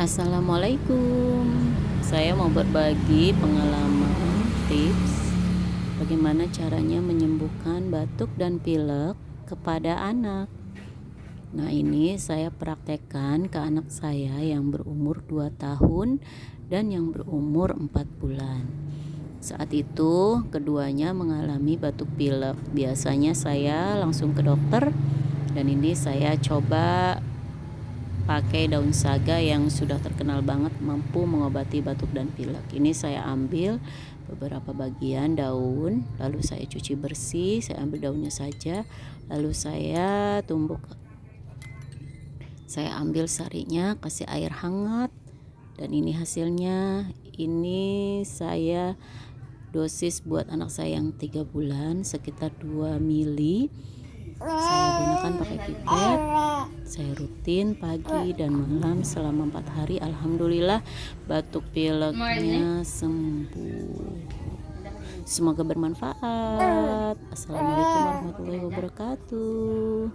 Assalamualaikum. Saya mau berbagi pengalaman tips bagaimana caranya menyembuhkan batuk dan pilek kepada anak. Nah, ini saya praktekkan ke anak saya yang berumur 2 tahun dan yang berumur 4 bulan. Saat itu keduanya mengalami batuk pilek. Biasanya saya langsung ke dokter dan ini saya coba pakai daun saga yang sudah terkenal banget mampu mengobati batuk dan pilek. Ini saya ambil beberapa bagian daun, lalu saya cuci bersih, saya ambil daunnya saja, lalu saya tumbuk. Saya ambil sarinya, kasih air hangat, dan ini hasilnya. Ini saya dosis buat anak saya yang 3 bulan sekitar 2 mili. Saya gunakan pakai pipet. Saya rutin pagi dan malam selama 4 hari. Alhamdulillah batuk pileknya sembuh. Semoga bermanfaat. Assalamualaikum warahmatullahi wabarakatuh.